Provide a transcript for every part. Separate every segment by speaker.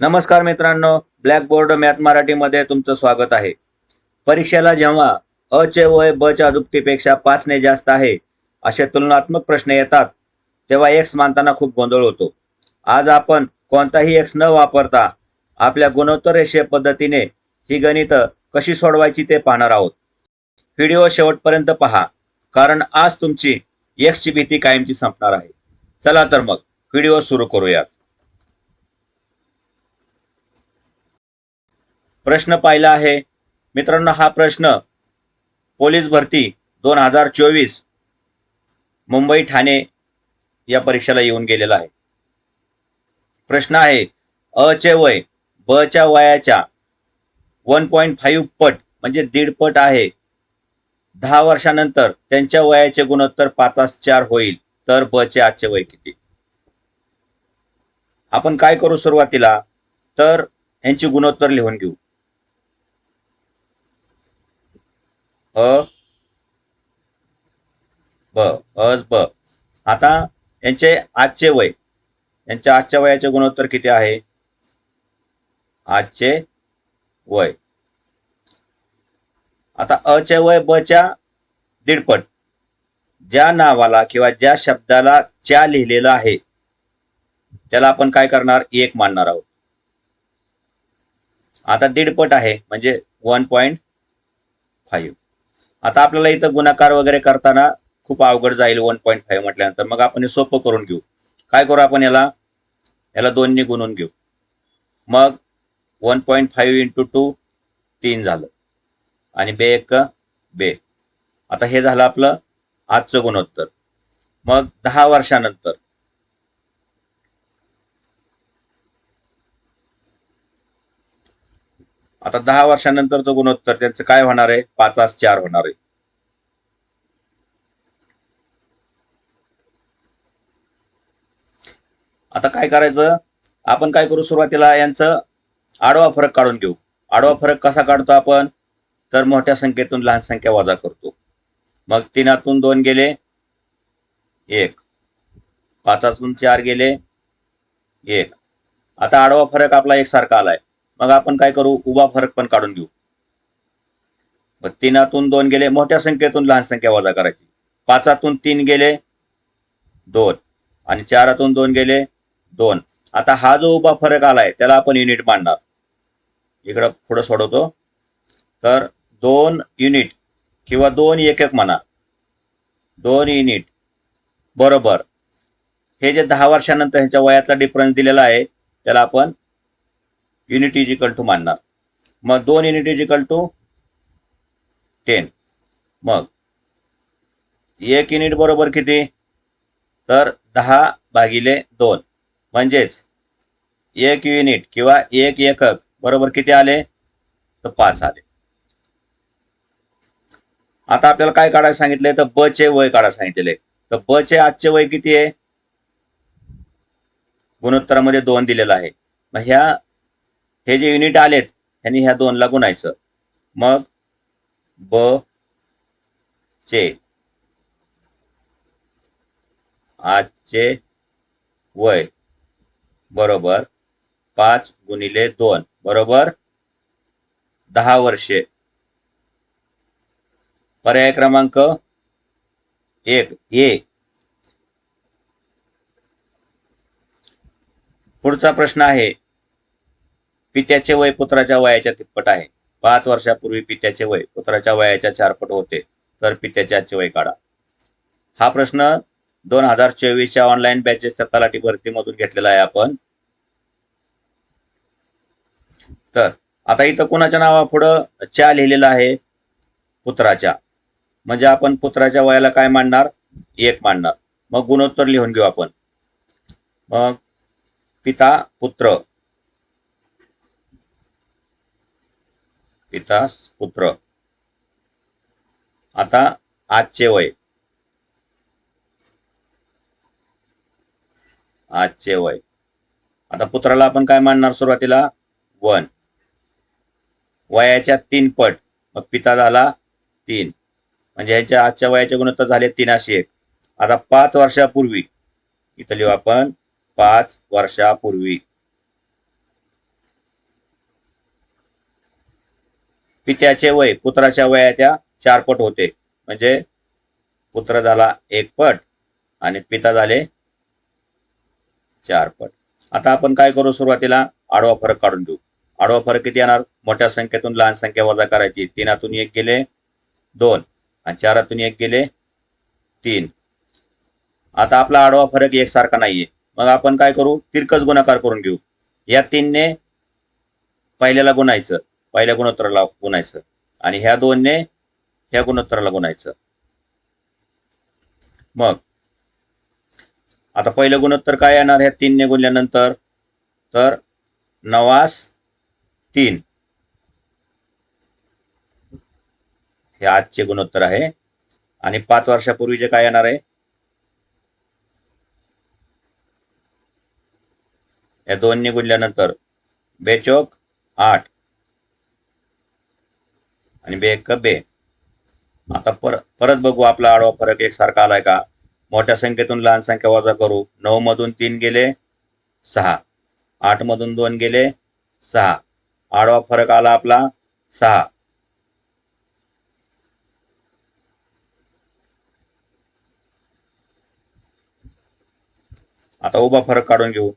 Speaker 1: नमस्कार मित्रांनो, blackboard math मराठीमध्ये तुमचं स्वागत आहे. परीक्षेला जेव्हा अ चे वय ब च्या दुपटीपेक्षा 5 ने जास्त आहे असे तुलनात्मक प्रश्न येतात तेव्हा एक्स मानताना खूप गोंधळ होतो. आज आपण कोणताही एक्स न वापरता आपल्या गुणोत्तर रेषीय पद्धतीने ही गणितं कशी सोडवायची ते पाहणार आहोत. व्हिडिओ शेवटपर्यंत पहा, कारण आज तुमची एक्सची भीती कायमची संपणार आहे. चला तर मग व्हिडिओ सुरू करूयात. प्रश्न पाहिला आहे मित्रांनो. हा प्रश्न पोलीस भरती 2024 मुंबई ठाणे या परीक्षेला येऊन गेलेला आहे. प्रश्न आहे, अ चे वय ब च्या वयाच्या 1.5 पट म्हणजे 1.5 पट आहे. 10 वर्षानंतर त्यांच्या वयाचे गुणोत्तर 5/4 होईल, तर ब चे आजचे वय किती? आपण काय करू सुरुवातीला, तर यांची गुणोत्तर लिहून घेऊ. अ ब अज ब. आता यांचे आजचे वय, यांच्या आजच्या वयाचे गुणोत्तर किती आहे? आजचे वय. आता अ चे वय ब च्या 1.5 पट. ज्या नावाला किंवा ज्या शब्दाला च्या लिहिलेलं आहे त्याला आपण काय करणार? 1 मानणार आहोत. आता 1.5 पट आहे म्हणजे 1.5. आता आपल्याला इथं गुणाकार वगैरे करताना खूप अवघड जाईल 1.5 म्हटल्यानंतर. मग आपण हे सोपं करून घेऊ. काय करू आपण? याला 2 ने गुणून घेऊ. मग 1.5 इंटू 2 3 झालं आणि बे एक बे. आता हे झालं आपलं आजचं गुणोत्तर. मग 10 वर्षानंतर आता 10 वर्षानंतरचं गुणोत्तर त्यांचं काय होणार आहे? 5/4 होणार आहे. आता काय करायचं? आपण काय करू? सुरुवातीला यांचं आडवा फरक काढून घेऊ. आडवा फरक कसा काढतो आपण? तर मोठ्या संख्येतून लहान संख्या वजा करतो. मग 3तून 2 गेले 1, 5तून 4 गेले 1. आता आडवा फरक आपला एकसारखा आलाय. मग आपण काय करू? उभा फरक पण काढून घेऊ. मग 3तून 2 गेले, मोठ्या संख्येतून लहान संख्या वजा करायची. 5तून 3 गेले 2 आणि 4तून 2 गेले 2. आता हा जो उभा फरक आलाय त्याला आपण युनिट मानणार. इकडं पुढे सोडवतो. तर 2 युनिट किंवा 2 एकक म्हणा. 2 युनिट बरोबर हे जे 10 वर्षानंतर ह्याच्या वयातला डिफरन्स दिलेला आहे त्याला आपण युनिट इज इक्वल टू मानणार. मग 2 युनिट इज इक्वल टू 10. मग 1 युनिट बरोबर किती? तर 10/2 म्हणजेच 1 युनिट किंवा 1 एकक बरोबर किती आले? तर 5 आले. आता आपल्याला काय काढायला सांगितलंय? तर ब चे वय काढायला सांगितलेले. तर ब चे आजचे वय किती आहे? गुणोत्तरामध्ये 2 दिलेला आहे. मग हे जे युनिट आलेत ह्यांनी ह्या 2 ला गुणायचं. मग ब चे आजचे वय बरोबर 5 गुणिले 2 बरोबर 10 वर्षे. पर्याय क्रमांक 1 ए. पुढचा प्रश्न आहे, पित्याचे वय पुत्राच्या वयाच्या तिप्पट आहे. 5 वर्षापूर्वी पित्याचे वय पुत्राच्या वयाच्या 4 पट होते, तर पित्याचे आजचे वय काढा. हा प्रश्न 2024च्या ऑनलाईन बॅचेसच्या तलाठी भरतीमधून घेतलेला आहे आपण. तर आता इथं कोणाच्या नावापुढं च्या लिहिलेला आहे? पुत्राच्या. म्हणजे आपण पुत्राच्या वयाला काय मानणार? 1 मानणार. मग गुणोत्तर लिहून घेऊ आपण. मग पिता पुत्र, पिता पुत्र. आता आजचे वय, आजचे वय. आता पुत्राला आपण काय मानणार? सुरुवातीला 1. वयाच्या 3 पट. मग पिता झाला 3 म्हणजे ह्याच्या आजच्या वयाचे गुणोत्तर झाले 3/1. आता 5 वर्षापूर्वी इथं लिहू आपण 5 वर्षापूर्वी. पित्याचे वय पुत्राच्या वयाच्या 4 पट होते. म्हणजे पुत्र झाला 1 पट आणि पिता झाले 4 पट. आता आपण काय करू, सुरुवातीला आडवा फरक काढून घेऊ. आडवा फरक किती येणार, मोठ्या संख्येतून लहान संख्या वजा करायची. 3 1 गेले 2 आणि 4 1 गेले 3. आता आपला आडवा फरक एकसारखा नाहीये. मग आपण काय करू, तिरकस गुणाकार करून घेऊ. या 3 ने पहिल्याला गुणायचं, पहिल्या गुणोत्तराला गुणायचं आणि ह्या 2 ने ह्या गुणोत्तराला गुणायचं. मग आता पहिलं गुणोत्तर काय येणार ह्या 3 ने गुणल्यानंतर, तर 9 3 हे आजचे गुणोत्तर आहे. आणि 5 वर्षापूर्वीचे काय येणार आहे, या 2 ने गुणल्यानंतर 2 चौक 8 आणि 2 1 2. आता परत बघू आपला आडवा फरक एकसारखा आलाय का. मोठ्या संख्येतून लहान संख्या वजा करू. 9 मधून 3 गेले 6, 8 मधून 2 गेले 6. आडवा फरक आला आपला 6. आता उभा फरक काढून घेऊ.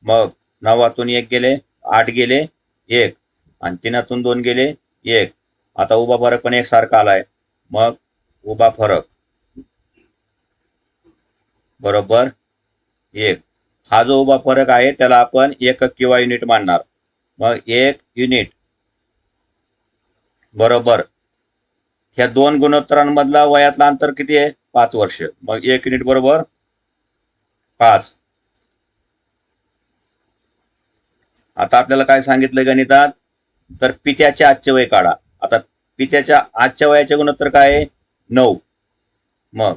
Speaker 1: मग 9 1 गेले 8 गेले 1 आणि 3 2 गेले 1. आता उभा फरक पण एकसारखा आलाय. मग उभा फरक बरोबर 1. हा जो उभा फरक आहे त्याला आपण एकक किंवा युनिट मानणार. मग 1 युनिट बरोबर ह्या 2 गुणोत्तरांमधला वयातला अंतर किती आहे, 5 वर्ष. मग 1 युनिट बरोबर 5. आता आपल्याला काय सांगितलं गणितात, तर पित्याच्या आजचे वय काढा. आता पित्याच्या आजच्या वयाचे गुणोत्तर काय आहे, 9. मग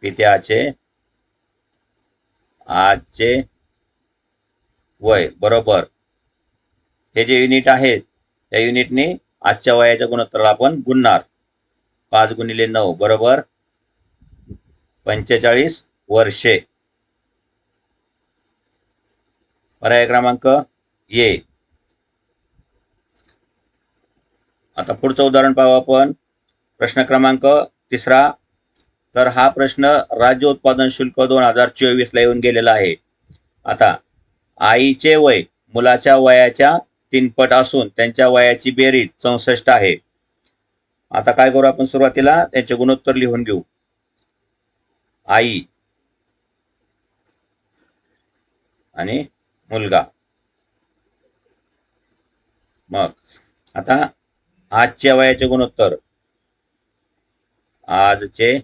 Speaker 1: पित्याचे आजचे वय बरोबर हे जे युनिट आहेत त्या युनिटने आजच्या वयाच्या गुणोत्तराला आपण गुणणार. 5 गुणिले 9 बरोबर 45 वर्षे. पर्याय क्रमांक ए. आता पुढचं उदाहरण पाहू आपण. प्रश्न क्रमांक 3. तर हा प्रश्न राज्य उत्पादन शुल्क 2024 ला येऊन गेलेला आहे. आता आईचे वय मुलाच्या वयाच्या 3 पट असून त्यांच्या वयाची बेरीज 64 आहे. आता काय करू आपण, सुरुवातीला त्यांचे गुणोत्तर लिहून घेऊ. आई आणि मुलगा. मग आता आजच्या वयाचे गुणोत्तर, आजचे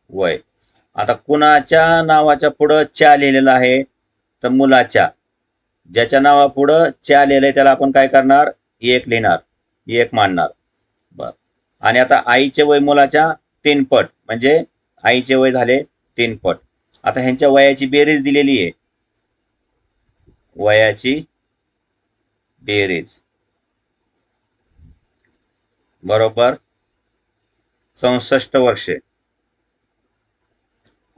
Speaker 1: वय. आता कुणाच्या नावाच्या पुढं च्या लिहिलेला आहे, तर मुलाच्या. ज्याच्या नावापुढं च्या लिहिलंय त्याला आपण काय करणार, 1 लिहिणार, 1 मानणार. बर. आणि आता आईचे वय मुलाच्या 3 पट म्हणजे आईचे वय झाले 3 पट. आता ह्यांच्या वयाची बेरीज दिलेली आहे, वयाची बेरीज बरोबर 64 वर्षे.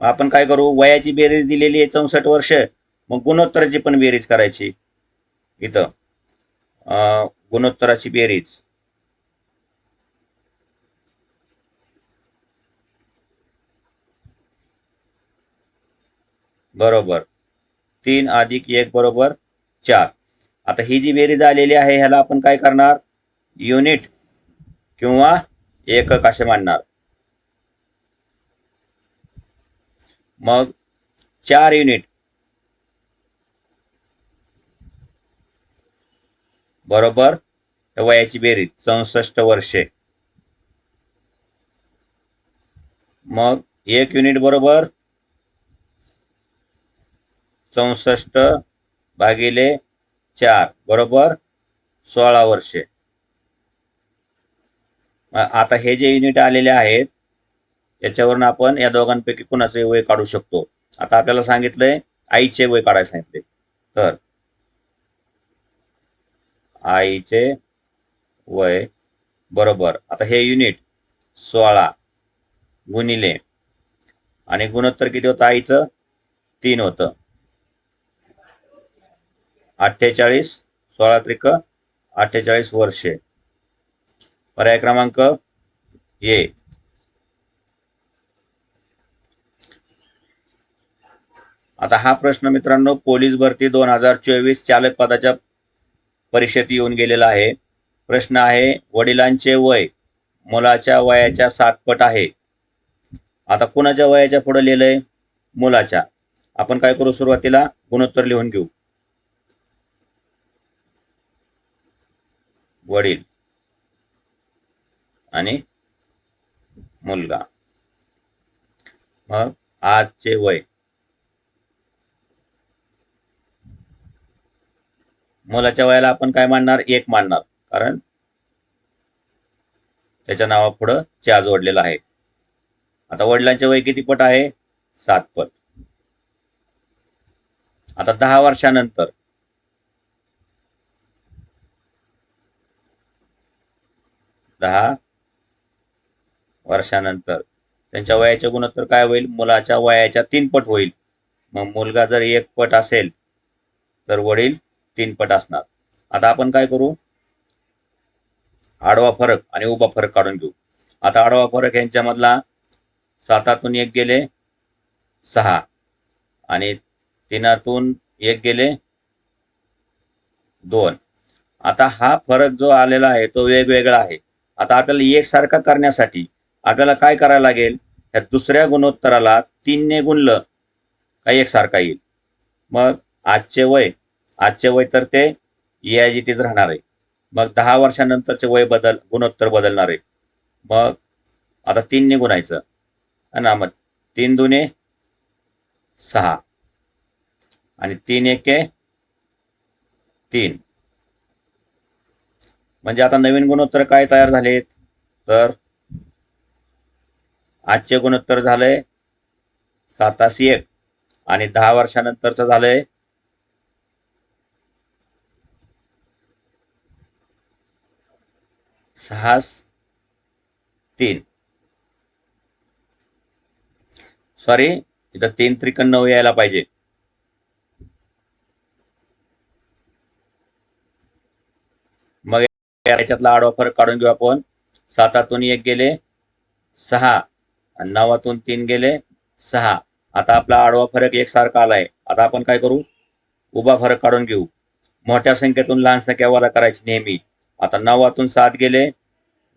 Speaker 1: आपण काय करू, वयाची बेरीज दिलेली आहे 64 वर्ष, मग गुणोत्तराची पण बेरीज करायची. इथं गुणोत्तराची बेरीज बरोबर 3 अधिक 1 बरोबर 4. आता ही जी बेरीज आलेली आहे ह्याला आपण काय करणार, युनिट किंवा एकक असे मानणार. मग 4 युनिट बरोबर वयाची बेरीज 64 वर्षे. मग 1 युनिट बरोबर 64 भागिले 4 बरोबर 16 वर्षे. आता हे जे युनिट आलेले आहेत याच्यावरून आपण या दोघांपैकी कुणाचे वय काढू शकतो. आता आपल्याला सांगितलंय आईचे वय काढायला सांगितले, तर आईचे वय बरोबर आता हे युनिट 16 गुणिले आणि गुणोत्तर किती होतं आईचं, 3 होतं. 48, 16 त्रिक 48 वर्षे. पर्याय क्रमांक ए. आता हा प्रश्न मित्रांनो पोलीस भरती 2024 चालक पदाच्या परीक्षेत येऊन गेलेला आहे. प्रश्न आहे, वडिलांचे वय मुलाच्या वयाच्या 7 पट आहे. आता कुणाच्या वयाच्या पुढे लिहिलंय? मुलाच्या. आपण काय करू, सुरुवातीला गुणोत्तर लिहून घेऊ. वडील आणि मुलगा. मग आजचे वय. मुलाच्या वयाला आपण काय मानणार? 1 मानणार, कारण त्याच्या नावापुढं च्या जोडलेला आहे. आता वडिलांचे वय किती पट आहे? 7 पट. आता 10 वर्षानंतर 10 वर्षानंतर त्यांच्या वयाचे गुणोत्तर काय होईल? मुलाच्या वयाच्या 3 पट होईल. मग मुलगा जर 1 पट असेल तर वडील 3 पट असणार. आता आपण काय करू? आडवा फरक आणि उभा फरक काढून घेऊ. आता आडवा फरक यांच्यामधला 7तून 1 गेले 6 आणि 3तून 1 गेले 2. आता हा फरक जो आलेला आहे तो वेगवेगळा आहे. आता आपल्याला एकसारखा करण्यासाठी आपल्याला काय करायला लागेल? या दुसऱ्या गुणोत्तराला 3 ने गुणलं का एकसारखा येईल. मग आजचे वय तर ते याज इट इज राहणार आहे. मग 10 वर्षानंतरचे वय गुणोत्तर बदलणार आहे. मग आता 3 ने गुणायचं ना. मग 3 दुने 6 आणि 3 एके 3. म्हणजे आता नवीन गुणोत्तर काय तयार झालेत? तर आजचे गुणोत्तर झालंय 7:1 आणि 10 वर्षानंतरचं झालंय 6:3. सॉरी, इथं 3 त्रिक 9 यायला पाहिजे. मग याच्यातला आडवा फरक काढून घेऊ आपण. 7तून 1 गेले 6 आणि 9तून 3 गेले 6. आता आपला आडवा फरक एकसारखा आलाय. आता आपण काय करू? उभा फरक काढून घेऊ. मोठ्या संख्येतून लहान संख्या वजा करायची नेहमी. आता 9तून 7 गेले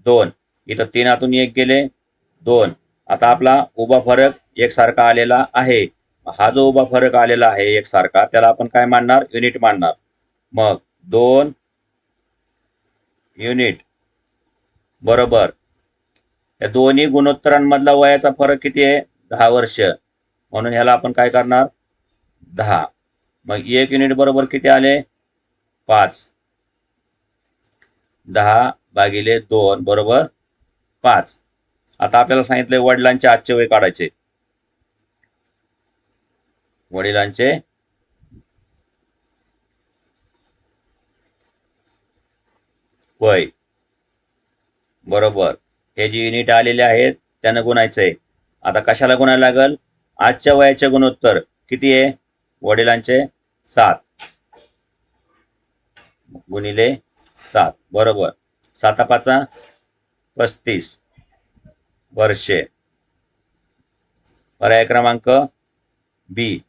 Speaker 1: 2. इथं 3तून 1 गेले 2. आता आपला उभा फरक एकसारखा आलेला आहे. हा जो उभा फरक आलेला आहे एकसारखा, त्याला आपण काय मानणार? युनिट मानणार. मग 2 युनिट बरोबर या दोन्ही गुणोत्तरांमधला वयाचा फरक किती आहे? 10 वर्ष. म्हणून ह्याला आपण काय करणार? 10. मग 1 युनिट बरोबर किती आले? 5. 10 भागिले 2 बरोबर 5. आता आपल्याला सांगितलंय वडिलांचे आजचे वय काढायचे. वडिलांचे वय बरोबर हे जे युनिट आलेले आहेत त्यानं गुणायचंय. आता कशाला गुणायला लागल? आजच्या वयाचे गुणोत्तर किती आहे? वडिलांचे 7 गुणिले 7 बरोबर 7×5 35 वर्षे. पर्याय क्रमांक बी.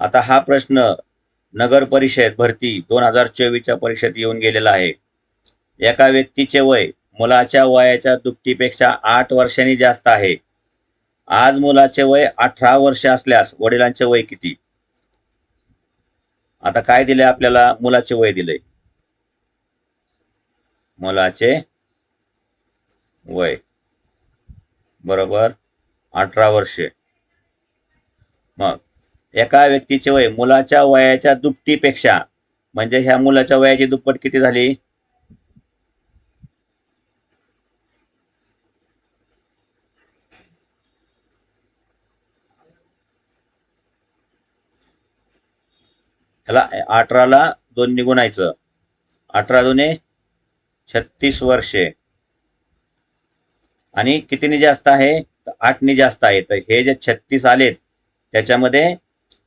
Speaker 1: आता हा प्रश्न नगर परिषद भरती 2024च्या परीक्षेत येऊन गेलेला आहे. एका व्यक्तीचे वय मुलाच्या वयाच्या दुपटीपेक्षा 8 वर्षांनी जास्त आहे. आज मुलाचे वय 18 वर्ष असल्यास वडिलांचे वय किती? आता काय दिले आपल्याला? मुलाचे वय दिले. मुलाचे वय बरोबर 18 वर्षे. मग एका व्यक्तीचे वय मुलाच्या वयाच्या दुपटीपेक्षा म्हणजे ह्या मुलाच्या वयाची दुप्पट किती झाली? ह्याला 18ला 2 ने गुणायचं. 18 दुने 36 वर्षे. आणि कितीने जास्त आहे? 8 ने जास्त आहे. तर हे जे 36 आलेत त्याच्यामध्ये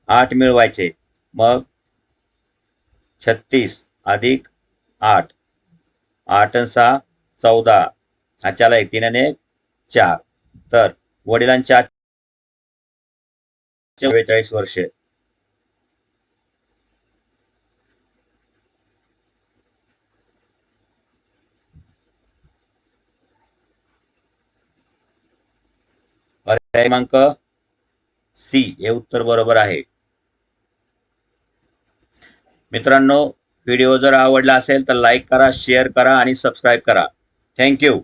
Speaker 1: 8 मिळवायचे. मग 36 अधिक 8, 8 आणि 6 14, चला 3 आणि 1 4. तर वडिलांच्या 44 वर्षे. पर्याय क्रमांक सी हे उत्तर बरोबर आहे. मित्रांनो, व्हिडिओ जर आवडला असेल तर लाईक करा, शेअर करा आणि सबस्क्राईब करा. थँक्यू.